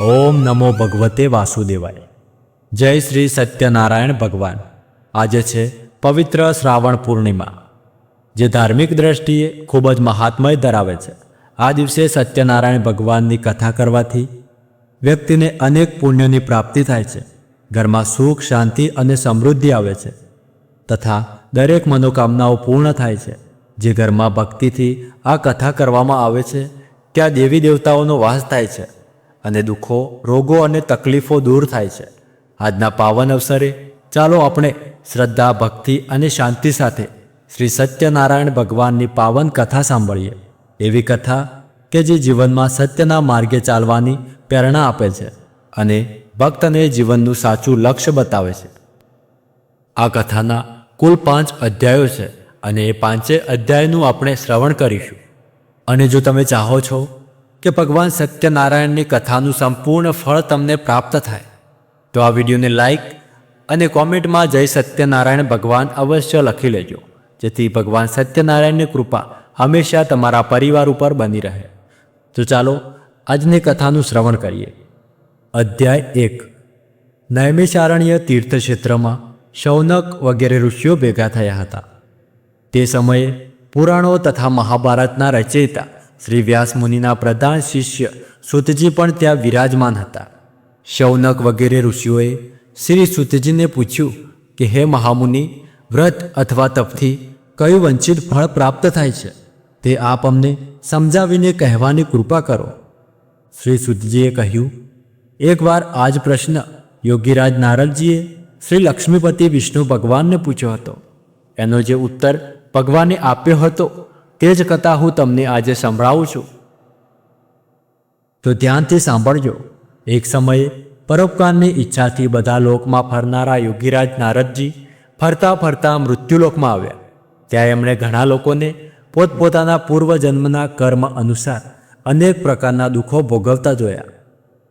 ઓમ નમો ભગવતે વાસુદેવાય। જય શ્રી સત્યનારાયણ ભગવાન। આજે છે પવિત્ર શ્રાવણ પૂર્ણિમા, જે ધાર્મિક દ્રષ્ટિએ ખૂબ જ મહાત્મય ધરાવે છે। આ દિવસે સત્યનારાયણ ભગવાનની કથા કરવાથી વ્યક્તિને અનેક પુણ્યની પ્રાપ્તિ થાય છે, ઘરમાં સુખ, શાંતિ અને સમૃદ્ધિ આવે છે તથા દરેક મનોકામનાઓ પૂર્ણ થાય છે। જે ઘરમાં ભક્તિથી આ કથા કરવામાં આવે છે ત્યાં દેવી દેવતાઓનો વાસ થાય છે અને દુઃખો, રોગો અને તકલીફો દૂર થાય છે। આજના પાવન અવસરે ચાલો આપણે શ્રદ્ધા, ભક્તિ અને શાંતિ સાથે શ્રી સત્યનારાયણ ભગવાનની પાવન કથા સાંભળીએ। એવી કથા કે જે જીવનમાં સત્યના માર્ગે ચાલવાની પ્રેરણા આપે છે અને ભક્તને જીવનનું સાચું લક્ષ્ય બતાવે છે। આ કથાના કુલ 5 અધ્યાયો છે અને એ 5 અધ્યાયનું આપણે શ્રવણ કરીશું। અને જો તમે ચાહો છો કે ભગવાન સત્યનારાયણની કથાનું સંપૂર્ણ ફળ તમને પ્રાપ્ત થાય તો આ વિડીયોને લાઈક અને કોમેન્ટમાં જય સત્યનારાયણ ભગવાન અવશ્ય લખી લેજો, જેથી ભગવાન સત્યનારાયણની કૃપા હંમેશા તમારા પરિવાર ઉપર બની રહે। તો ચાલો આજની કથાનું શ્રવણ કરીએ। અધ્યાય 1। નૈમિષારણ્ય તીર્થક્ષેત્રમાં શૌનક વગેરે ઋષિઓ ભેગા થયા હતા। તે સમયે પુરાણો તથા મહાભારતના રચયિતા શ્રી વ્યાસ મુનિના પ્રધાન શિષ્ય સૂતજી પણ ત્યાં વિરાજમાન હતા। શૌનક વગેરે ઋષિઓએ શ્રી સૂતજીને પૂછ્યું કે હે મહામુનિ, વ્રત અથવા તપથી કયું વંચિત ફળ પ્રાપ્ત થાય છે તે આપ અમને સમજાવીને કહેવાની કૃપા કરો। શ્રી સૂતજીએ કહ્યું, એકવાર આ જ પ્રશ્ન યોગીરાજ નારદજીએ શ્રી લક્ષ્મીપતિ વિષ્ણુ ભગવાનને પૂછ્યો હતો। એનો જે ઉત્તર ભગવાને આપ્યો હતો તે જ કથા હું તમને આજે સંભળાવું છું, તો ધ્યાનથી સાંભળજો। એક સમયે પરોપકારની ઈચ્છાથી બધા લોકમાં ફરનારા યોગીરાજ નારદજી ફરતા ફરતા મૃત્યુલોકમાં આવ્યા। ત્યાં એમણે ઘણા લોકોને પોતપોતાના પૂર્વજન્મના કર્મ અનુસાર અનેક પ્રકારના દુઃખો ભોગવતા જોયા।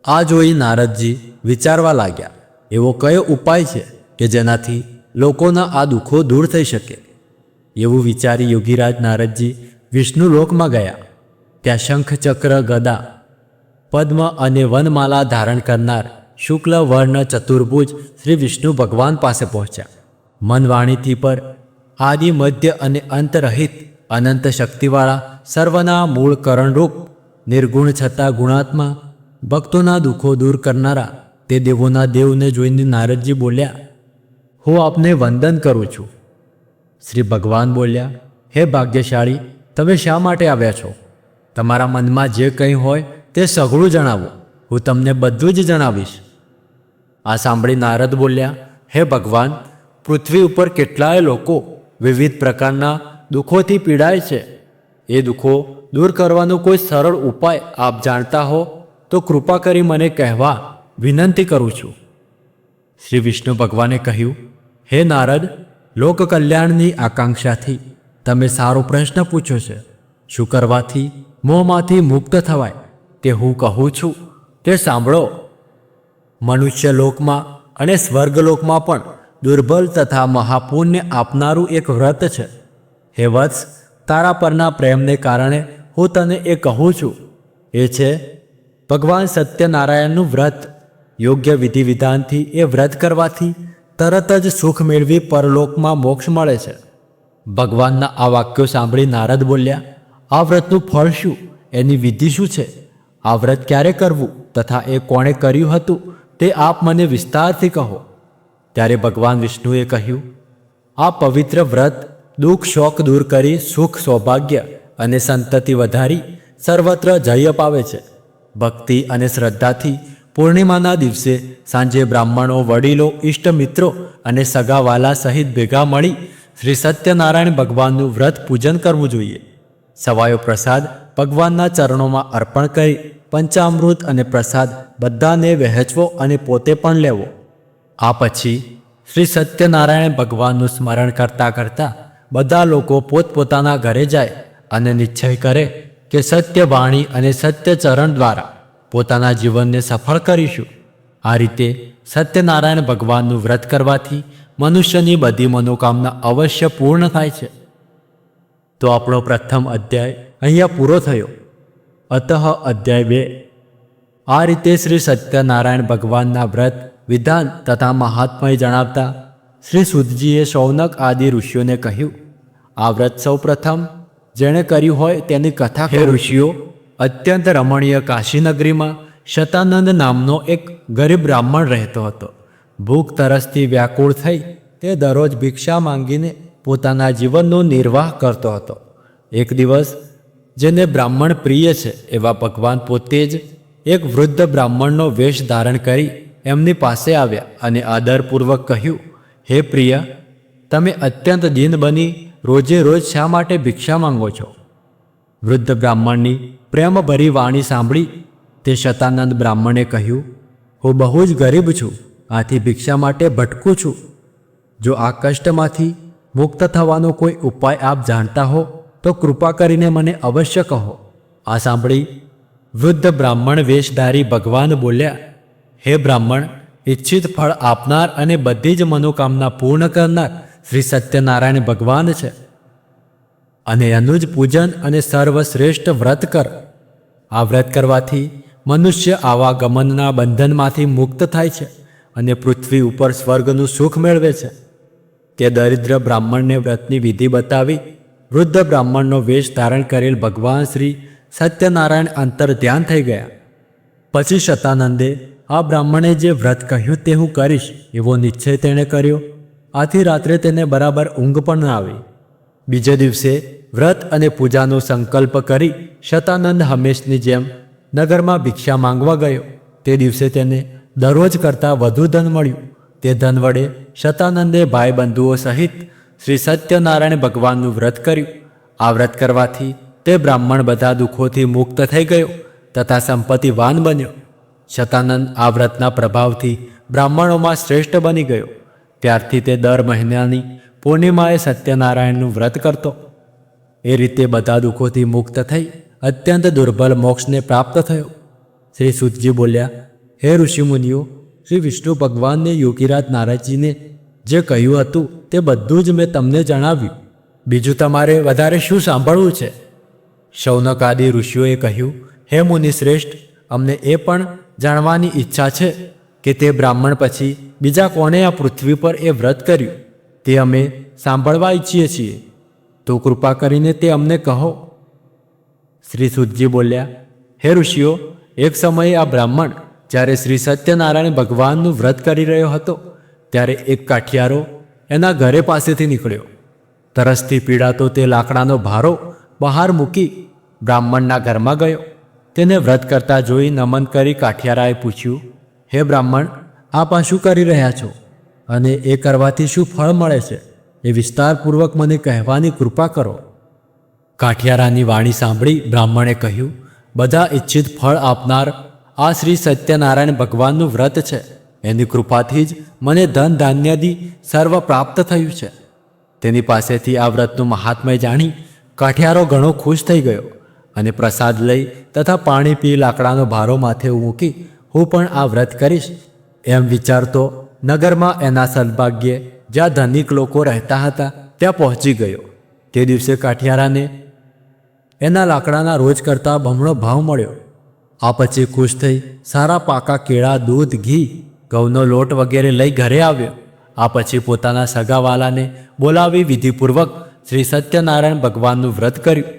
આ જોઈ નારદજી વિચારવા લાગ્યા, એવો કયો ઉપાય છે કે જેનાથી લોકોના આ દુઃખો દૂર થઈ શકે? એવું વિચારી યોગીરાજ નારદજી વિષ્ણુ લોકમાં ગયા। ત્યાં શંખ, ચક્ર, ગદા, પદ્મ અને વનમાલા ધારણ કરનાર શુક્લ વર્ણ ચતુર્ભુજ શ્રી વિષ્ણુ ભગવાન પાસે પહોંચ્યા। મન વાણીથી પર આદિ, મધ્ય અને અંત રહિત અનંત શક્તિવાળા સર્વના મૂળ કરણરૂપ નિર્ગુણ છતાં ગુણાત્મા ભક્તોના દુઃખો દૂર કરનારા તે દેવોના દેવને જોઈને નારદજી બોલ્યા, હું આપને વંદન કરું છું। શ્રી ભગવાન બોલ્યા, હે ભાગ્યશાળી, તમે શા માટે આવ્યા છો? તમારા મનમાં જે કંઈ હોય તે સઘળું જણાવો, હું તમને બધું જ જણાવીશ। આ સાંભળી નારદ બોલ્યા, હે ભગવાન, પૃથ્વી ઉપર કેટલાય લોકો વિવિધ પ્રકારના દુઃખોથી પીડાય છે। એ દુઃખો દૂર કરવાનો કોઈ સરળ ઉપાય આપ જાણતા હો તો કૃપા કરી મને કહેવા વિનંતી કરું છું। શ્રી વિષ્ણુ ભગવાને કહ્યું, હે નારદ, લોક કલ્યાણની આકાંક્ષાથી તમે સારો પ્રશ્ન પૂછ્યો છે। શું કરવાથી મોહમાંથી મુક્ત થવાય તે હું કહું છું તે સાંભળો। મનુષ્ય લોકમાં અને સ્વર્ગલોકમાં પણ દુર્બલ તથા મહાપુણ્ય આપનારું એક વ્રત છે। હે વત્સ, તારા પરના પ્રેમને કારણે હું તને એ કહું છું, એ છે ભગવાન સત્યનારાયણનું વ્રત। યોગ્ય વિધિ વિધાનથી એ વ્રત કરવાથી તરત જ સુખ મેળવી પરલોકમાં મોક્ષ મળે છે। ભગવાનના આ વાક્યો સાંભળી નારદ બોલ્યા, આ વ્રતનું ફળ શું? એની વિધિ શું છે? આ વ્રત ક્યારે કરવું તથા એ કોણે કર્યું હતું તે આપ મને વિસ્તારથી કહો। ત્યારે ભગવાન વિષ્ણુએ કહ્યું, આ પવિત્ર વ્રત દુઃખ શોક દૂર કરી સુખ, સૌભાગ્ય અને સંતતિ વધારી સર્વત્ર જય અપાવે છે। ભક્તિ અને શ્રદ્ધાથી પૂર્ણિમાના દિવસે સાંજે બ્રાહ્મણો, વડીલો, ઇષ્ટ મિત્રો અને સગાવાલા સહિત ભેગા મળી શ્રી સત્યનારાયણ ભગવાનનું વ્રત પૂજન કરવું જોઈએ। સવાયો પ્રસાદ ભગવાનના ચરણોમાં અર્પણ કરી પંચામૃત અને પ્રસાદ બધાને વહેંચવો અને પોતે પણ લેવો। આ પછી શ્રી સત્યનારાયણ ભગવાનનું સ્મરણ કરતાં કરતાં બધા લોકો પોતપોતાના ઘરે જાય અને નિશ્ચય કરે કે સત્ય વાણી અને સત્ય ચરણ દ્વારા પોતાના જીવનને સફળ કરીશું। આ રીતે સત્યનારાયણ ભગવાનનું વ્રત કરવાથી મનુષ્યની બધી મનોકામના અવશ્ય પૂર્ણ થાય છે। તો આપણો પ્રથમ અધ્યાય અહીંયા પૂરો થયો। અતઃ અધ્યાય 2। આ રીતે શ્રી સત્યનારાયણ ભગવાનના વ્રત વિધાન તથા મહાત્મય જણાવતા શ્રી સુતજીએ શૌનક આદિ ઋષિઓને કહ્યું, આ વ્રત સૌ પ્રથમ જેણે કર્યું હોય તેની કથા હે ઋષિઓ, અત્યંત રમણીય કાશીનગરીમાં શતાનંદ નામનો એક ગરીબ બ્રાહ્મણ રહેતો હતો. ભૂખ તરસથી વ્યાકુળ થઈ તે દરરોજ ભિક્ષા માંગીને પોતાના જીવનનો નિર્વાહ કરતો હતો. એક દિવસ જેને બ્રાહ્મણ પ્રિય છે એવા ભગવાન પોતે જ એક વૃદ્ધ બ્રાહ્મણનો વેશ ધારણ કરી એમની પાસે આવ્યા અને આદરપૂર્વક કહ્યું, હે પ્રિય, તમે અત્યંત દીન બની રોજે રોજ શા માટે ભિક્ષા માંગો છો? વૃદ્ધ બ્રાહ્મણની પ્રેમભરી વાણી સાંભળી તે શતાનંદ બ્રાહ્મણે કહ્યું, હું બહુ જ ગરીબ છું, આથી ભિક્ષા માટે ભટકું છું. જો આ કષ્ટમાંથી મુક્ત થવાનો કોઈ ઉપાય આપ જાણતા હો તો કૃપા કરીને મને અવશ્ય કહો. આ સાંભળી વૃદ્ધ બ્રાહ્મણ વેશધારી ભગવાન બોલ્યા, હે બ્રાહ્મણ, ઈચ્છિત ફળ આપનાર અને બધી જ મનોકામના પૂર્ણ કરનાર શ્રી સત્યનારાયણ ભગવાન છે અને એનું જ પૂજન અને સર્વશ્રેષ્ઠ વ્રત કર. આ વ્રત કરવાથી મનુષ્ય આવાગમનના બંધનમાંથી મુક્ત થાય છે અને પૃથ્વી ઉપર સ્વર્ગનું સુખ મેળવે છે. તે દરિદ્ર બ્રાહ્મણને વ્રતની વિધિ બતાવી વૃદ્ધ બ્રાહ્મણનો વેશ ધારણ કરેલ ભગવાન શ્રી સત્યનારાયણ અંતર ધ્યાન થઈ ગયા. પછી શતાનંદે આ બ્રાહ્મણે જે વ્રત કહ્યું તે હું કરીશ એવો નિશ્ચય તેણે કર્યો. આથી રાત્રે તેને બરાબર ઊંઘ પણ ન આવી. બીજે દિવસે વ્રત અને પૂજાનો સંકલ્પ કરી શતાનંદ હંમેશની જેમ નગરમાં ભિક્ષા માંગવા ગયો. તે દિવસે તેને દરરોજ કરતાં વધુ ધન મળ્યું. તે ધન વડે શતાનંદે ભાઈબંધુઓ સહિત શ્રી સત્યનારાયણ ભગવાનનું વ્રત કર્યું. આ વ્રત કરવાથી તે બ્રાહ્મણ બધા દુઃખોથી મુક્ત થઈ ગયો તથા સંપત્તિવાન બન્યો. શતાનંદ આ વ્રતના પ્રભાવથી બ્રાહ્મણોમાં શ્રેષ્ઠ બની ગયો. ત્યારથી તે દર મહિનાની પૂર્ણિમાએ સત્યનારાયણનું વ્રત કરતો. એ રીતે બધા દુઃખોથી મુક્ત થઈ અત્યંત દુર્બલ મોક્ષને પ્રાપ્ત થયો. શ્રી સુતજી બોલ્યા, હે ઋષિમુનિઓ, શ્રી વિષ્ણુ ભગવાનને યોગીરાજ નારદજીને જે કહ્યું હતું તે બધું જ મેં તમને જણાવ્યું. બીજું તમારે વધારે શું સાંભળવું છે? શૌનકાદિ ઋષિઓએ કહ્યું, હે મુનિશ્રેષ્ઠ, અમને એ પણ જાણવાની ઈચ્છા છે કે તે બ્રાહ્મણ પછી બીજા કોણે આ પૃથ્વી પર એ વ્રત કર્યું તે અમે સાંભળવા ઈચ્છીએ છીએ, તો કૃપા કરીને તે અમને કહો. શ્રી સુતજી બોલ્યા, હે ઋષિઓ, એક સમયે આ બ્રાહ્મણ જ્યારે શ્રી સત્યનારાયણ ભગવાનનું વ્રત કરી રહ્યો હતો ત્યારે એક કાઠિયારો એના ઘરે પાસેથી નીકળ્યો. તરસથી પીડાતો તે લાકડાનો ભારો બહાર મૂકી બ્રાહ્મણના ઘરમાં ગયો. તેને વ્રત કરતા જોઈ નમન કરી કાઠિયારાએ પૂછ્યું, હે બ્રાહ્મણ, આપ આ શું કરી રહ્યા છો અને એ કરવાથી શું ફળ મળે છે એ વિસ્તારપૂર્વક મને કહેવાની કૃપા કરો. કાઠિયારાની વાણી સાંભળી બ્રાહ્મણે કહ્યું, બધા ઈચ્છિત ફળ આપનાર આ શ્રી સત્યનારાયણ ભગવાનનું વ્રત છે. એની કૃપાથી જ મને ધન ધાન્યાદિ સર્વ પ્રાપ્ત થયું છે. તેની પાસેથી આ વ્રતનું મહાત્મય જાણી કાઠિયારો ઘણો ખુશ થઈ ગયો અને પ્રસાદ લઈ તથા પાણી પી લાકડાનો ભારો માથે મૂકી હું પણ આ વ્રત કરીશ એમ વિચારતો નગરમાં એના સદભાગ્યે જ્યાં ધનિક લોકો રહેતા હતા ત્યાં પહોંચી ગયો. તે દિવસે કાઠિયારાને એના લાકડાના રોજ કરતાં બમણો ભાવ મળ્યો. આ પછી ખુશ થઈ સારા પાકા કેળા, દૂધ, ઘી, ઘઉંનો લોટ વગેરે લઈ ઘરે આવ્યો. આ પછી પોતાના સગાવાલાને બોલાવી વિધિપૂર્વક શ્રી સત્યનારાયણ ભગવાનનું વ્રત કર્યું.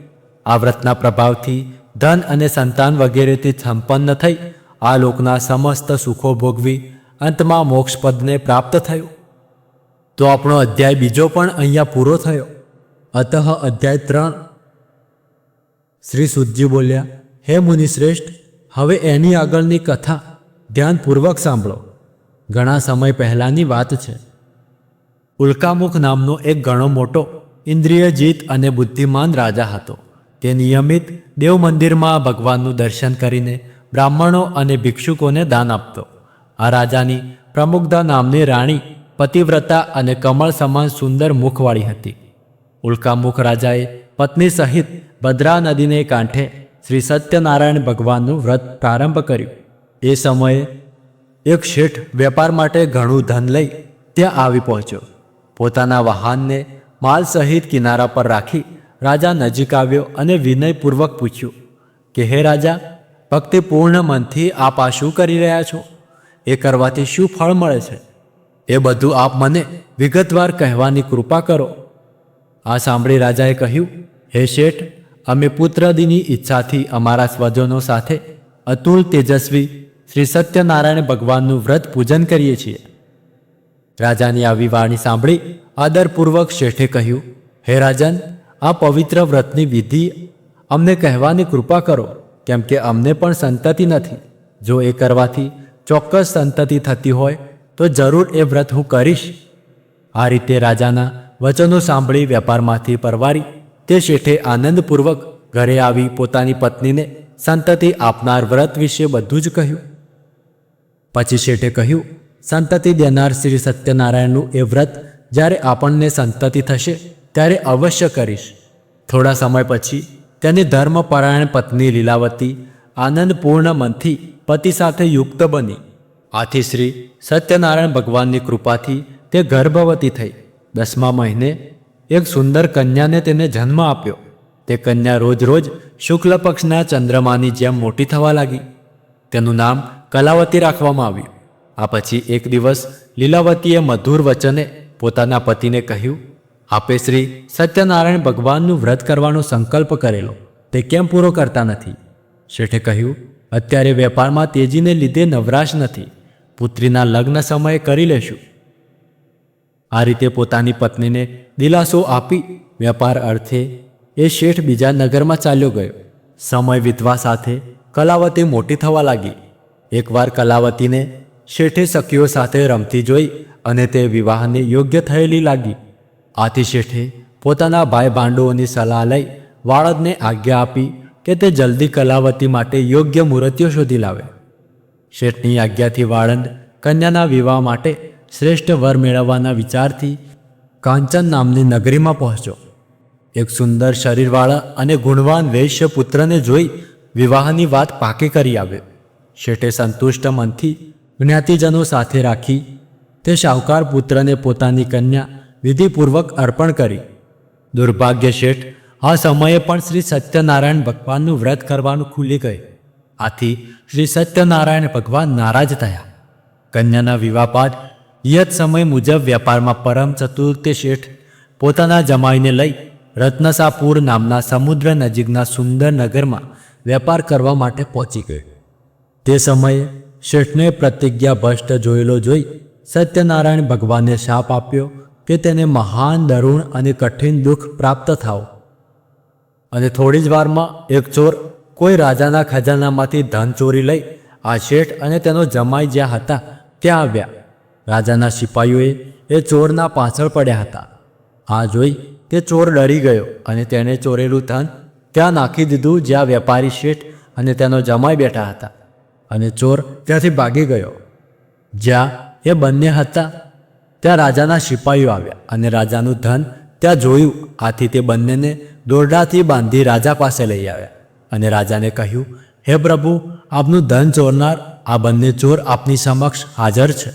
આ વ્રતના પ્રભાવથી ધન અને સંતાન વગેરેથી સંપન્ન થઈ આ લોકના સમસ્ત સુખો ભોગવી અંતમાં મોક્ષપદને પ્રાપ્ત થયું. તો આપણો અધ્યાય બીજો પણ અહીંયા પૂરો થયો. અતઃ અધ્યાય 3. શ્રી સુતજી બોલ્યા, હે મુનિશ્રેષ્ઠ, હવે એની આગળની કથા ધ્યાનપૂર્વક સાંભળો. ઘણા સમય પહેલાંની વાત છે. ઉલ્કામુખ નામનો એક ઘણો મોટો ઇન્દ્રિયજીત અને બુદ્ધિમાન રાજા હતો. તે નિયમિત દેવ મંદિરમાં ભગવાનનું દર્શન કરીને બ્રાહ્મણો અને ભિક્ષુકોને દાન આપતો. આ રાજાની પ્રમુગ્ધા નામની રાણી પતિવ્રતા અને કમળ સમાન સુંદર મુખવાળી હતી. ઉલ્કામુખ રાજાએ પત્ની સહિત ભદ્રા નદીને કાંઠે શ્રી સત્યનારાયણ ભગવાનનું વ્રત પ્રારંભ કર્યું. એ સમયે એક શેઠ વેપાર માટે ઘણું ધન લઈ ત્યાં આવી પહોંચ્યો. પોતાના વાહનને માલ સહિત કિનારા પર રાખી રાજા નજીક આવ્યો અને વિનયપૂર્વક પૂછ્યું કે હે રાજા, ભક્તિપૂર્ણ મનથી આપ આ શું કરી રહ્યા છો? એ કરવાથી શું ફળ મળે છે? એ બધું આપ મને વિગતવાર કહેવાની કૃપા કરો. આ સાંભળી રાજાએ કહ્યું, હે શેઠ, અમે પુત્રાદિની ઈચ્છાથી અમારા સ્વજનો સાથે અતુલ તેજસ્વી શ્રી સત્યનારાયણ ભગવાનનું વ્રત પૂજન કરીએ છીએ. રાજાની આવી વાણી સાંભળી આદરપૂર્વક શેઠે કહ્યું, હે રાજન, આ પવિત્ર વ્રતની વિધિ અમને કહેવાની કૃપા કરો, કેમ કે અમને પણ સંતતિ નથી. જો એ કરવાથી ચોક્કસ સંતતિ થતી હોય તો જરૂર એ વ્રત હું કરીશ. આ રીતે રાજાના વચનો સાંભળી વેપારમાંથી પરવારી તે શેઠે આનંદપૂર્વક ઘરે આવી પોતાની પત્નીને સંતતિ આપનાર વ્રત વિશે બધું જ કહ્યું. પછી શેઠે કહ્યું, સંતતિ દેનાર શ્રી સત્યનારાયણનું એ વ્રત જ્યારે આપણને સંતતિ થશે ત્યારે અવશ્ય કરીશ. થોડા સમય પછી તેની ધર્મપરાયણ પત્ની લીલાવતી આનંદપૂર્ણ મનથી પતિ સાથે યુક્ત બની. આથી શ્રી સત્યનારાયણ ભગવાનની કૃપાથી તે ગર્ભવતી થઈ. 10મા મહિને એક સુંદર કન્યાને તેને જન્મ આપ્યો. તે કન્યા રોજ રોજ શુક્લ પક્ષના ચંદ્રમાની જેમ મોટી થવા લાગી. તેનું નામ કલાવતી રાખવામાં આવ્યું. આ પછી એક દિવસ લીલાવતીએ મધુર વચને પોતાના પતિને કહ્યું, આપે શ્રી સત્યનારાયણ ભગવાનનું વ્રત કરવાનો સંકલ્પ કરેલો, તે કેમ પૂરો કરતા નથી? શેઠે કહ્યું, અત્યારે વેપારમાં તેજીને લીધે નવરાશ નથી, પુત્રીના લગ્ન સમયે કરી લેશું. આ રીતે પોતાની પત્નીને દિલાસો આપી વેપાર અર્થે એ શેઠ બીજા નગરમાં ચાલ્યો ગયો. સમય વીતવા સાથે કલાવતી મોટી થવા લાગી. એકવાર કલાવતીને શેઠે સખીઓ સાથે રમતી જોઈ અને તે વિવાહને યોગ્ય થયેલી લાગી. આથી શેઠે પોતાના ભાઈ ભાંડુઓની સલાહ લઈ વાળદને આજ્ઞા આપી કે તે જલ્દી કલાવતી માટે યોગ્ય મૂર્તિઓ શોધી લાવે. શેઠની આજ્ઞાથી વાળંદ કન્યાના વિવાહ માટે શ્રેષ્ઠ વર મેળવવાના વિચારથી કાંચન નામની નગરીમાં પહોંચ્યો. એક સુંદર શરીરવાળા અને ગુણવાન વૈશ્ય પુત્રને જોઈ વિવાહની વાત પાકી કરી આવ્યો. શેઠે સંતુષ્ટ મનથી જ્ઞાતિજનો સાથે રાખી તે શાહુકાર પુત્રને પોતાની કન્યા વિધિપૂર્વક અર્પણ કરી. દુર્ભાગ્ય શેઠ આ સમયે પણ શ્રી સત્યનારાયણ ભગવાનનું વ્રત કરવાનું ખુલી ગયું. આથી શ્રી સત્યનારાયણ ભગવાન નારાજ થયા. કન્યાના વિવાહ બાદ યત સમય મુજબ વેપારમાં પરમ ચતુર તે શેઠ પોતાના જમાઈને લઈ રત્નસાપુર નામના સમુદ્ર નજીકના સુંદર નગરમાં વેપાર કરવા માટે પહોંચી ગયો. તે સમયે શેઠને પ્રતિજ્ઞા ભ્રષ્ટ જોયેલો જોઈ સત્યનારાયણ ભગવાને શાપ આપ્યો કે તેને મહાન દરુણ અને કઠિન દુઃખ પ્રાપ્ત થાવ. અને થોડી જ વારમાં એક ચોર કોઈ રાજાના ખજાનામાંથી ધન ચોરી લઈ આ શેઠ અને તેનો જમાઈ જ્યાં હતા ત્યાં આવ્યા. રાજાના સિપાહીઓએ એ ચોરના પાછળ પડ્યા હતા. આ જોઈ તે ચોર ડરી ગયો અને તેણે ચોરેલું ધન ત્યાં નાખી દીધું જ્યાં વેપારી શેઠ અને તેનો જમાઈ બેઠા હતા, અને ચોર ત્યાંથી ભાગી ગયો. જ્યાં એ બંને હતા ત્યાં રાજાના સિપાહીઓ આવ્યા અને રાજાનું ધન ત્યાં જોયું. આથી તે બંનેને દોરડાથી બાંધી રાજા પાસે લઈ આવ્યા અને રાજાને કહ્યું, હે પ્રભુ, આપનું ધન ચોરનાર આ બંને ચોર આપની સમક્ષ હાજર છે.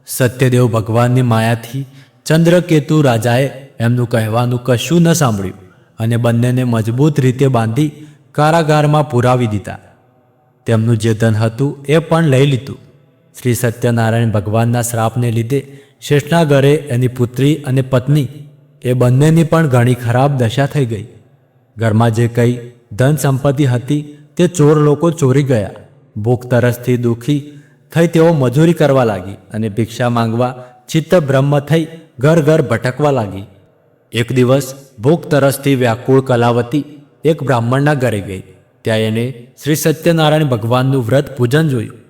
સત્યદેવ ભગવાનની માયાથી ચંદ્રકેતુ રાજાએ એમનું કહેવાનું કશું ન સાંભળ્યું અને બંનેને મજબૂત રીતે બાંધી કારાગારમાં પુરાવી દીધા. તેમનું જે ધન હતું એ પણ લઈ લીધું. શ્રી સત્યનારાયણ ભગવાનના શ્રાપને લીધે શેઠના ઘરે એની પુત્રી અને પત્ની એ બંનેની પણ ઘણી ખરાબ દશા થઈ ગઈ. ઘરમાં જે કંઈ ધન સંપત્તિ હતી તે ચોર લોકો ચોરી ગયા. ભૂખ તરસથી દુઃખી થઈ તેઓ મજૂરી કરવા લાગી અને ભિક્ષા માંગવા ચિત્ત બ્રહ્મ થઈ ઘર ઘર ભટકવા લાગી. એક દિવસ ભૂખ તરસથી વ્યાકુળ કલાવતી એક બ્રાહ્મણના ઘરે ગઈ. ત્યાં એને શ્રી સત્યનારાયણ ભગવાનનું વ્રત પૂજન જોયું.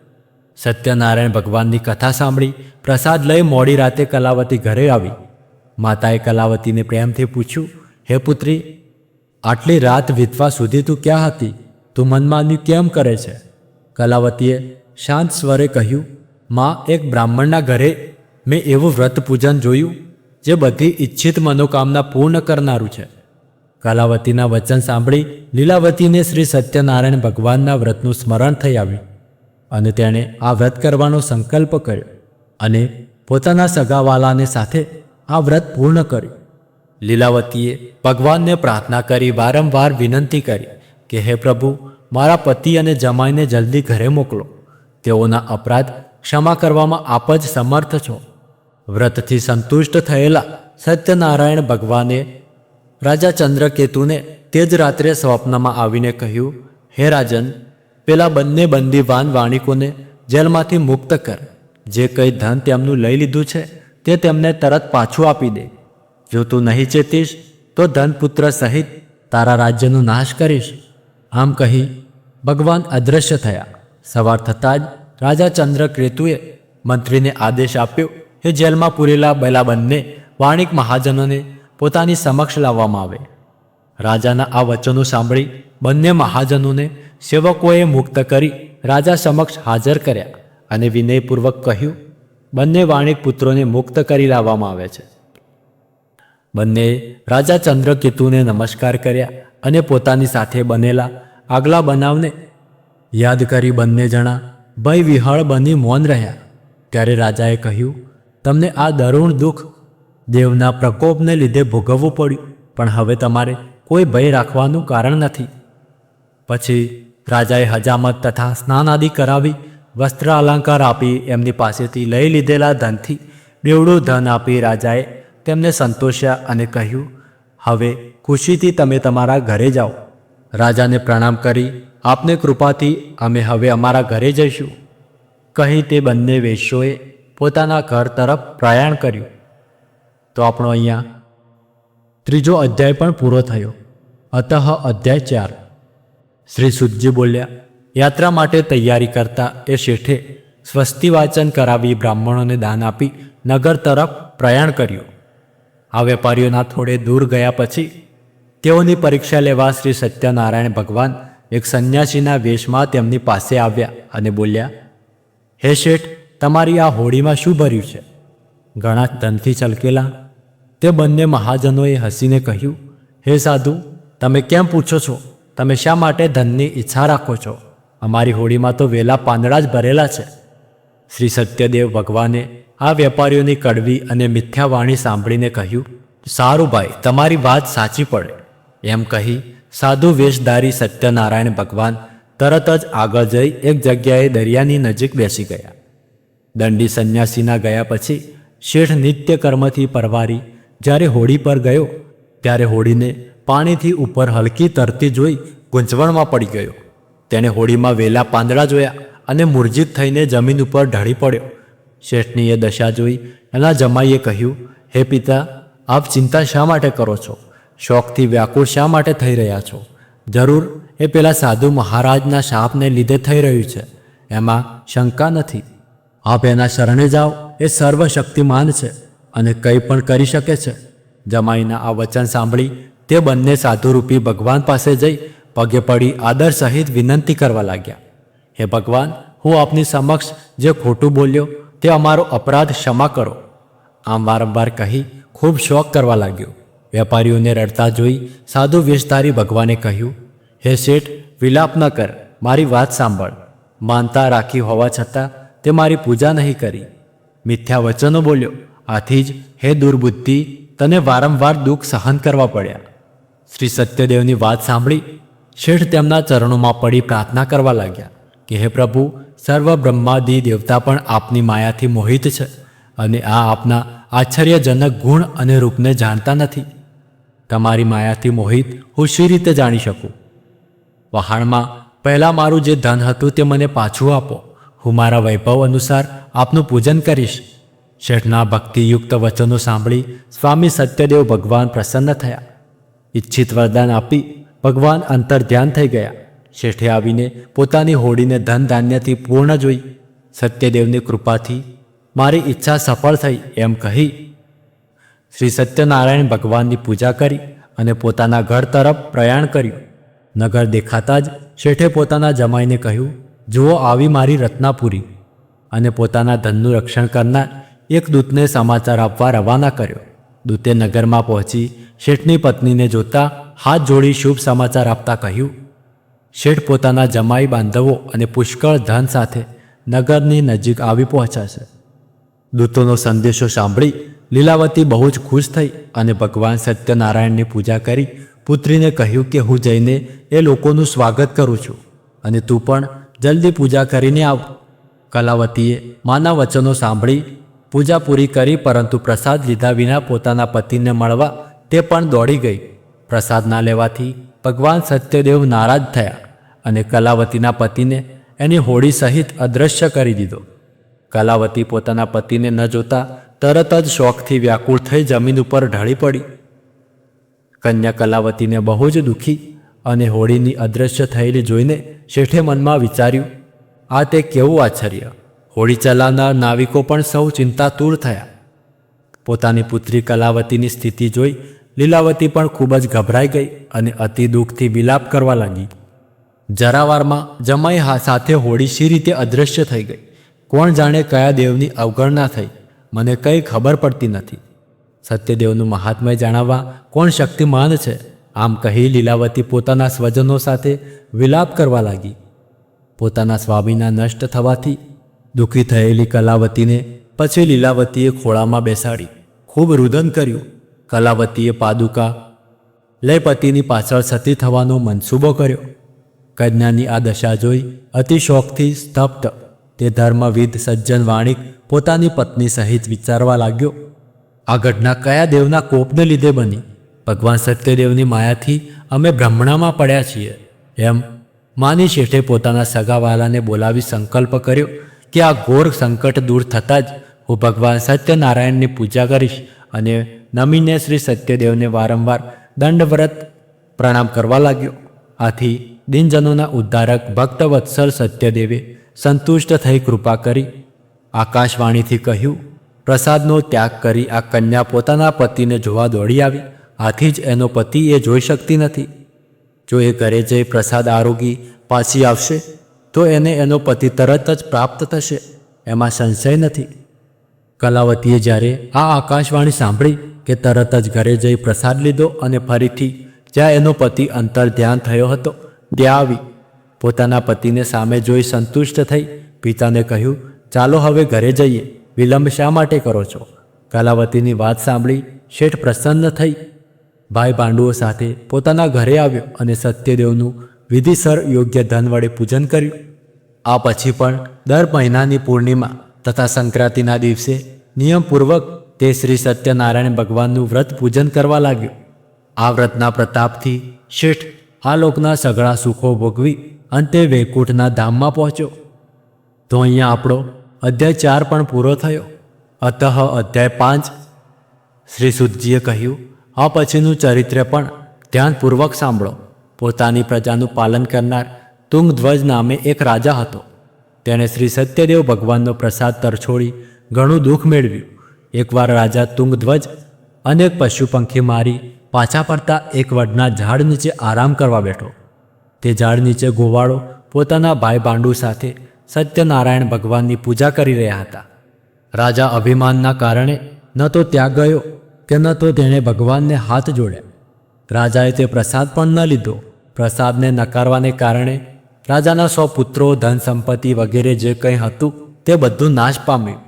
સત્યનારાયણ ભગવાનની કથા સાંભળી પ્રસાદ લઈ મોડી રાતે કલાવતી ઘરે આવી. માતાએ કલાવતીને પ્રેમથી પૂછ્યું, હે પુત્રી, આટલી રાત વીતવા સુધી તું ક્યાં હતી? તું મનમાન્યું કેમ કરે છે? કલાવતીએ શાંત સ્વરે કહ્યું, માં, એક બ્રાહ્મણના ઘરે મેં એવું વ્રત પૂજન જોયું જે બધી ઈચ્છિત મનોકામના પૂર્ણ કરનારું છે. કલાવતીના વચન સાંભળી લીલાવતીને શ્રી સત્યનારાયણ ભગવાનના વ્રતનું સ્મરણ થઈ આવ્યું અને તેણે આ વ્રત કરવાનો સંકલ્પ કર્યો અને પોતાના સગાવાલાને સાથે આ વ્રત પૂર્ણ કર્યું. લીલાવતીએ ભગવાનને પ્રાર્થના કરી વારંવાર વિનંતી કરી કે હે પ્રભુ, મારા પતિ અને જમાઈને જલ્દી ઘરે મોકલો. તેઓના અપરાધ ક્ષમા કરવામાં આપ જ સમર્થ છો. વ્રતથી સંતુષ્ટ થયેલા સત્યનારાયણ ભગવાને રાજા ચંદ્રકેતુને તે જ રાત્રે સ્વપ્નમાં આવીને કહ્યું, હે રાજન, પેલા બંને બંદીવાન વાણિકોને જેલમાંથી મુક્ત કર. જે કંઈ ધન તેમનું લઈ લીધું છે તે તેમને તરત પાછું આપી દે. જો તું નહીં ચેતીશ તો ધનપુત્ર સહિત તારા રાજ્યનો નાશ કરીશ. આમ કહી ભગવાન અદૃશ્ય થયા. સવાર થતાં જ રાજા ચંદ્રકેતુએ મંત્રીને આદેશ આપ્યો કે જેલમાં પૂરેલા પેલા બંને વાણિક મહાજનોને પોતાની સમક્ષ લાવવામાં આવે. રાજાના આ વચનો સાંભળી બંને મહાજનોને સેવકોએ મુક્ત કરી રાજા સમક્ષ હાજર કર્યા અને વિનયપૂર્વક કહ્યું, બંને વાણિક પુત્રોને મુક્ત કરી લાવવામાં આવે છે. બંને રાજા ચંદ્રકેતુને નમસ્કાર કર્યા અને પોતાની સાથે બનેલા આગલા બનાવને યાદ કરી બંને જણા ભય વિહળ બની મૌન રહ્યા. ત્યારે રાજાએ કહ્યું, તમને આ દરુણ દુઃખ દેવના પ્રકોપને લીધે ભોગવવું પડ્યું, પણ હવે તમારે કોઈ ભય રાખવાનું કારણ નથી. પછી રાજાએ હજામત તથા સ્નાન આદિ કરાવી વસ્ત્ર અલંકાર આપી એમની પાસેથી લઈ લીધેલા ધનથી બેવડું ધન આપી રાજાએ તેમને સંતોષ્યા અને કહ્યું, હવે ખુશીથી તમે તમારા ઘરે જાઓ. રાજાને પ્રણામ કરી આપને કૃપાથી અમે હવે અમારા ઘરે જઈશું કહી તે બંને વેશ્યોએ પોતાના ઘર તરફ પ્રયાણ કર્યું. તો આપણો અહીંયા 3જો અધ્યાય પણ પૂરો થયો. અતઃ અધ્યાય 4. શ્રી સુતજી બોલ્યા, યાત્રા માટે તૈયારી કરતા એ શેઠે સ્વસ્તિ વાચન કરાવી બ્રાહ્મણોને દાન આપી નગર તરફ પ્રયાણ કર્યું. આ વેપારીઓના થોડે દૂર ગયા પછી તેઓની પરીક્ષા લેવા શ્રી સત્યનારાયણ ભગવાન એક સંન્યાસીના વેશમાં તેમની પાસે આવ્યા અને બોલ્યા, હે શેઠ, તમારી આ હોડીમાં શું ભર્યું છે? ઘણા ધનથી છલકેલા તે બંને મહાજનોએ હસીને કહ્યું, હે સાધુ, તમે કેમ પૂછો છો? તમે શા માટે ધનની ઈચ્છા રાખો છો? અમારી હોડીમાં તો વેલા પાંદડા જ ભરેલા છે. શ્રી સત્યદેવ ભગવાને આ વેપારીઓની કડવી અને મિથ્યા વાણી સાંભળીને કહ્યું, સારું ભાઈ, તમારી વાત સાચી પડે. એમ કહી સાધુ વેશધારી સત્યનારાયણ ભગવાન તરત જ આગળ જઈ એક જગ્યાએ દરિયાની નજીક બેસી ગયા. દંડી સંન્યાસીના ગયા પછી શેઠ નિત્ય કર્મથી પરવારી જ્યારે હોડી પર ગયો ત્યારે હોડીને પાણીથી ઉપર હલકી તરતી જોઈ ગૂંચવણમાં પડી ગયો. તેણે હોડીમાં વેલા પાંદડા જોયા અને મૂર્છિત થઈને જમીન ઉપર ઢળી પડ્યો. શેઠની એ દશા જોઈ એના જમાઈએ કહ્યું, હે પિતા, આપ ચિંતા શા માટે કરો છો? શોકથી વ્યાકુળ શા માટે થઈ રહ્યા છો? જરૂર એ પેલા સાધુ મહારાજના શાપને લીધે થઈ રહ્યું છે, એમાં શંકા નથી. આપ એના શરણે જાઓ, એ સર્વશક્તિમાન છે અને કંઈ પણ કરી શકે છે. જમાઈના આ વચન સાંભળી તે બંને સાધુરૂપી ભગવાન પાસે જઈ પગે પડી આદર સહિત વિનંતી કરવા લાગ્યા, હે ભગવાન, હું આપની સમક્ષ જે ખોટું બોલ્યો તે અમારો અપરાધ ક્ષમા કરો. આમ વારંવાર કહી ખૂબ શોક કરવા લાગ્યો. વેપારીઓને રડતા જોઈ સાધુ વેશધારી ભગવાને કહ્યું, હે શેઠ, વિલાપ ન કર, મારી વાત સાંભળ. માનતા રાખી હોવા છતાં તે મારી પૂજા નહીં કરી, મિથ્યા વચનો બોલ્યો, આથી જ હે દુર્બુદ્ધિ, તને વારંવાર દુઃખ સહન કરવા પડ્યા. શ્રી સત્યદેવની વાત સાંભળી શેઠ તેમના ચરણોમાં પડી પ્રાર્થના કરવા લાગ્યા કે હે પ્રભુ, સર્વ બ્રહ્માદિ દેવતા પણ આપની માયાથી મોહિત છે અને આ આપના આશ્ચર્યજનક ગુણ અને રૂપને જાણતા નથી. તમારી માયાથી મોહિત હું શી રીતે જાણી શકું? વહાણમાં પહેલાં મારું જે ધન હતું તે મને પાછું આપો. હું મારા વૈભવ અનુસાર આપનું પૂજન કરીશ. શેઠના ભક્તિયુક્ત વચનો સાંભળી સ્વામી સત્યદેવ ભગવાન પ્રસન્ન થયા. ઈચ્છિત વરદાન આપી ભગવાન અંતર ધ્યાન થઈ ગયા. શેઠે આવીને પોતાની હોડીને ધન ધાન્યથી પૂર્ણ જોઈ. સત્યદેવની કૃપાથી મારી ઈચ્છા સફળ થઈ એમ કહી શ્રી સત્યનારાયણ ભગવાનની પૂજા કરી અને પોતાના ઘર તરફ પ્રયાણ કર્યું. નગર દેખાતા જ શેઠે પોતાના જમાઈને કહ્યું, જુઓ આવી મારી રત્નાપુરી. અને પોતાના ધનનું રક્ષણ કરનાર એક દૂતને સમાચાર આપવા રવાના કર્યો. દૂતે નગરમાં પહોંચી શેઠની પત્નીને જોતા હાથ જોડી શુભ સમાચાર આપતા કહ્યું, શેઠ પોતાના જમાઈ બાંધવો અને પુષ્કળ ધન સાથે નગરની નજીક આવી પહોંચ્યા છે. દૂતોનો સંદેશો સાંભળી લીલાવતી બહુ જ ખુશ થઈ અને ભગવાન સત્યનારાયણની પૂજા કરી પુત્રીને કહ્યું કે હું જઈને એ લોકોનું સ્વાગત કરું છું. અને તું પણ જલ્દી પૂજા કરીને આવ. કલાવતીએ માના વચનો સાંભળી પૂજા પૂરી કરી, પરંતુ પ્રસાદ લીધા વિના પોતાના પતિને મળવા તે પણ દોડી ગઈ. પ્રસાદ ના લેવાથી ભગવાન સત્યદેવ નારાજ થયા અને કલાવતીના પતિને એની હોડી સહિત અદૃશ્ય કરી દીધો. કલાવતી પોતાના પતિને ન જોતા તરત જ શોકથી વ્યાકુળ થઈ જમીન ઉપર ઢળી પડી. કન્યા કલાવતીને બહુ જ દુઃખી અને હોડીની અદૃશ્ય થયેલી જોઈને શેઠે મનમાં વિચાર્યું, આ તે કેવું આશ્ચર્ય! હોડી ચલાવનાર નાવિકો પણ સૌ ચિંતાતુર થયા. પોતાની પુત્રી કલાવતીની સ્થિતિ જોઈ લીલાવતી પણ ખૂબ જ ગભરાઈ ગઈ અને અતિ દુઃખથી વિલાપ કરવા લાગી. જરાવારમાં જમાઈ સાથે હોડી શી રીતે અદૃશ્ય થઈ ગઈ? કોણ જાણે કયા દેવની અવગણના થઈ? મને કંઈ ખબર પડતી નથી. સત્યદેવનું મહાત્મ્ય જાણવા કોણ શક્તિમાન છે? આમ કહી લીલાવતી પોતાના સ્વજનો સાથે વિલાપ કરવા લાગી. પોતાના સ્વામીના નષ્ટ થવાથી દુઃખી થયેલી કલાવતીને પછી લીલાવતીએ ખોળામાં બેસાડી ખૂબ રુદન કર્યું. કલાવતીએ પાદુકા લઈ પતિની પાછળ સતી થવાનો મનસૂબો કર્યો. કન્યાની આ દશા જોઈ અતિ શોકથી સ્તબ્ધ તે ધર્મવિદ સજ્જન વાણિક પોતાની પત્ની સહિત વિચારવા લાગ્યો, આ ઘટના કયા દેવના કોપને લીધે બની? ભગવાન સત્યદેવની માયાથી અમે ભ્રમણામાં પડ્યા છીએ. એમ માની શેઠે પોતાના સગાવાલાને બોલાવી સંકલ્પ કર્યો કે આ ઘોર સંકટ દૂર થતાં જ હું ભગવાન સત્યનારાયણની પૂજા કરીશ અને નમીને શ્રી સત્યદેવને વારંવાર દંડવ્રત પ્રણામ કરવા લાગ્યો. આથી દિનજનોના ઉદ્ધારક ભક્તવત્સલ સત્યદેવે સંતુષ્ટ થઈ કૃપા કરી આકાશવાણીથી કહ્યું, પ્રસાદનો ત્યાગ કરી આ કન્યા પોતાના પતિને જોવા દોડી આવી. આથી જ એનો પતિ એ જોઈ શકતી નથી. જો એ ઘરે જઈ પ્રસાદ આરોગી પાછી આવશે તો એને એનો પતિ તરત જ પ્રાપ્ત થશે, એમાં સંશય નથી. કલાવતીએ જ્યારે આ આકાશવાણી સાંભળી કે તરત જ ઘરે જઈ પ્રસાદ લીધો અને ફરીથી જ્યાં એનો પતિ અંતર ધ્યાન થયો હતો ત્યાં આવી પોતાના પતિને સામે જોઈ સંતુષ્ટ થઈ પિતાને કહ્યું, ચાલો હવે ઘરે જઈએ, વિલંબ શા માટે કરો છો? કલાવતીની વાત સાંભળી શેઠ પ્રસન્ન થઈ ભાઈ ભાંડુઓ સાથે પોતાના ઘરે આવ્યો અને સત્યદેવનું વિધિસર યોગ્ય ધન વડે પૂજન કર્યું. આ પછી પણ દર મહિનાની પૂર્ણિમા તથા સંક્રાંતિના દિવસે નિયમપૂર્વક તે શ્રી સત્યનારાયણ ભગવાનનું વ્રત પૂજન કરવા લાગ્યો. આ વ્રતના પ્રતાપથી શેઠ આ લોકના સઘળા સુખો ભોગવી અંતે વૈકુંઠના ધામમાં પહોંચ્યો. તો અહીંયા આપણો અધ્યાય 4 પણ પૂરો થયો. અતઃ અધ્યાય 5. શ્રી સુતજીએ કહ્યું, આ પછીનું ચરિત્ર પણ ધ્યાનપૂર્વક સાંભળો. પોતાની પ્રજાનું પાલન કરનાર તુંગધ્વજ નામે એક રાજા હતો. તેણે શ્રી સત્યદેવ ભગવાનનો પ્રસાદ તરછોડી ઘણું દુઃખ મેળવ્યું. એકવાર રાજા તુંગધ્વજ અનેક પશુ પંખી મારી પાછા ફરતા એક વડના ઝાડ નીચે આરામ કરવા બેઠો. તે ઝાડ નીચે ગોવાળો પોતાના ભાઈ ભાંડુ સાથે સત્યનારાયણ ભગવાનની પૂજા કરી રહ્યા હતા. રાજા અભિમાનના કારણે ન તો ત્યાં ગયો કે ન તો તેણે ભગવાનને હાથ જોડ્યા. રાજાએ તે પ્રસાદ પણ ન લીધો. પ્રસાદને નકારવાને કારણે રાજાના 100 પુત્રો, ધન સંપત્તિ વગેરે જે કંઈ હતું તે બધું નાશ પામ્યું.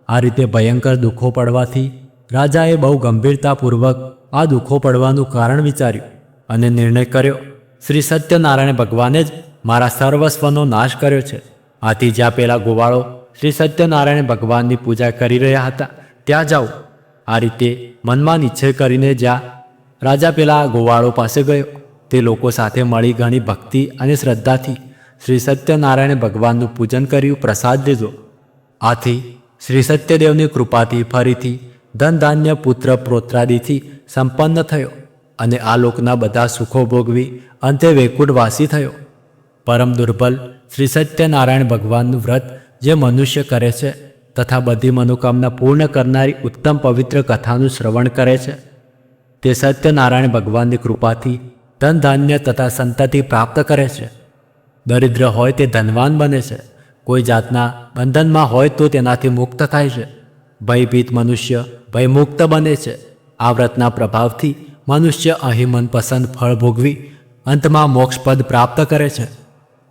આ રીતે ભયંકર દુઃખો પડવાથી રાજાએ બહુ ગંભીરતાપૂર્વક આ દુઃખો પડવાનું કારણ વિચાર્યું અને નિર્ણય કર્યો, શ્રી સત્યનારાયણ ભગવાને જ મારા સર્વસ્વનો નાશ કર્યો છે. આથી જ્યાં પેલા ગોવાળો શ્રી સત્યનારાયણ ભગવાનની પૂજા કરી રહ્યા હતા ત્યાં જાઓ. આ રીતે મનમાં નિશ્ચય કરીને જ્યાં રાજા પેલા ગોવાળો પાસે ગયો તે લોકો સાથે મળી ઘણી ભક્તિ અને શ્રદ્ધાથી શ્રી સત્યનારાયણ ભગવાનનું પૂજન કર્યું, પ્રસાદ લીધો. આથી શ્રી સત્યદેવની કૃપાથી ફરીથી ધન ધાન્ય પુત્ર પ્રોત્રાદિથી સંપન્ન થયો અને આ લોકના બધા સુખો ભોગવી અંતે વૈકુંઠવાસી થયો. પરમ દુર્બલ શ્રી સત્યનારાયણ ભગવાનનું વ્રત જે મનુષ્ય કરે છે તથા બધી મનોકામના પૂર્ણ કરનારી ઉત્તમ પવિત્ર કથાનું શ્રવણ કરે છે તે સત્યનારાયણ ભગવાનની કૃપાથી ધન ધાન્ય તથા સંતતિ પ્રાપ્ત કરે છે. દરિદ્ર હોય તે ધનવાન બને છે. કોઈ જાતના બંધનમાં હોય તો તેનાથી મુક્ત થાય છે. ભયભીત મનુષ્ય ભયમુક્ત બને છે. આ વ્રતના પ્રભાવથી મનુષ્ય અહીં મનપસંદ ફળ ભોગવી અંતમાં મોક્ષપદ પ્રાપ્ત કરે છે.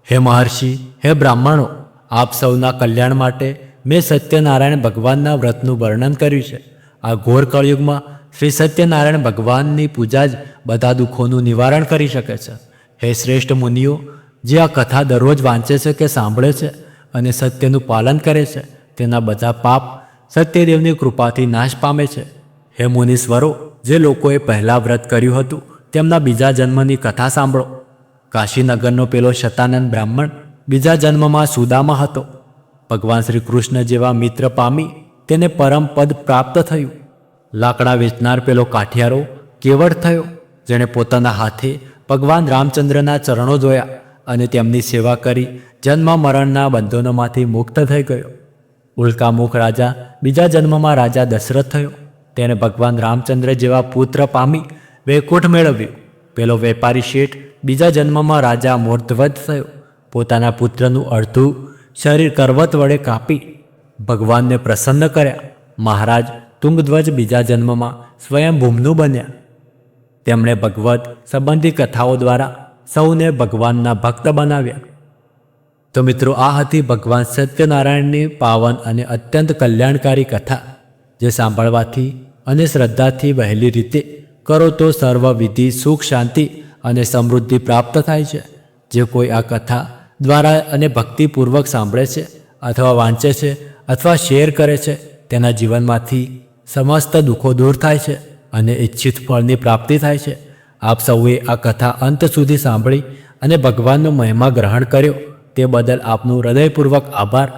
હે મહર્ષિ, હે બ્રાહ્મણો, આપ સૌના કલ્યાણ માટે મેં સત્યનારાયણ ભગવાનના વ્રતનું વર્ણન કર્યું છે. આ ઘોર કળયુગમાં શ્રી સત્યનારાયણ ભગવાનની પૂજા જ બધા દુઃખોનું નિવારણ કરી શકે છે. હે શ્રેષ્ઠ મુનિઓ, જે આ કથા દરરોજ વાંચે છે કે સાંભળે છે અને સત્યનું પાલન કરે છે તેના બધા પાપ સત્યદેવની કૃપાથી નાશ પામે છે. હે મુનીશ્વરો, જે લોકોએ પહેલાં વ્રત કર્યું હતું તેમના બીજા જન્મની કથા સાંભળો. કાશીનગરનો પેલો શતાનંદ બ્રાહ્મણ બીજા જન્મમાં સુદામા હતો. ભગવાન શ્રી કૃષ્ણ જેવા મિત્ર પામી તેને પરમ પદ પ્રાપ્ત થયું. લાકડા વેચનાર પેલો કાઠિયારો કેવળ થયો, જેણે પોતાના હાથે ભગવાન રામચંદ્રના ચરણો ધોયા અને તેમની સેવા કરી જન્મ મરણના બંધનોમાંથી મુક્ત થઈ ગયો. ઉલ્કામુખ રાજા બીજા જન્મમાં રાજા દશરથ થયો. તેને ભગવાન રામચંદ્ર જેવા પુત્ર પામી વૈકુંઠ મેળવ્યું. પેલો વેપારી શેઠ બીજા જન્મમાં રાજા મૂર્ધવત થયો. પોતાના પુત્રનું અડધું શરીર કરવત વડે કાપી ભગવાનને પ્રસન્ન કર્યા. મહારાજ તુંગધ્વજ બીજા જન્મમાં સ્વયંભૂમનું બન્યા. તેમણે ભગવત સંબંધી કથાઓ દ્વારા સૌને ભગવાનના ભક્ત બનાવ્યા. તો મિત્રો, આ હતી ભગવાન સત્યનારાયણની પાવન અને અત્યંત કલ્યાણકારી કથા, જે સાંભળવાથી અને શ્રદ્ધાથી વહેલી રીતે કરો તો સર્વ વિધિ સુખ શાંતિ અને સમૃદ્ધિ પ્રાપ્ત થાય છે. જે કોઈ આ કથા દ્વારા અને ભક્તિપૂર્વક સાંભળે છે અથવા વાંચે છે અથવા શેર કરે છે, તેના જીવનમાંથી સમસ્ત દુઃખો દૂર થાય છે અને ઈચ્છિત ફળની પ્રાપ્તિ થાય છે. આપ સૌએ આ કથા અંત સુધી સાંભળી અને ભગવાનનો મહિમા ગ્રહણ કર્યો તે બદલ આપનું હૃદયપૂર્વક આભાર.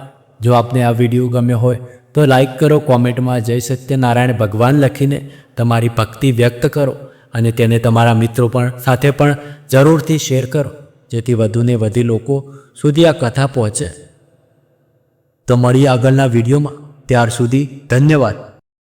જો આપને આ વિડીયો ગમ્યો હોય તો લાઈક કરો, કોમેન્ટમાં જય સત્યનારાયણ ભગવાન લખીને તમારી ભક્તિ વ્યક્ત કરો અને તેને તમારા મિત્રો સાથે પણ જરૂરથી શેર કરો, જેથી વધુને વધુ લોકો સુધી આ કથા પહોંચે. તો મળીએ આગળના વિડીયોમાં. ત્યાર સુધી ધન્યવાદ.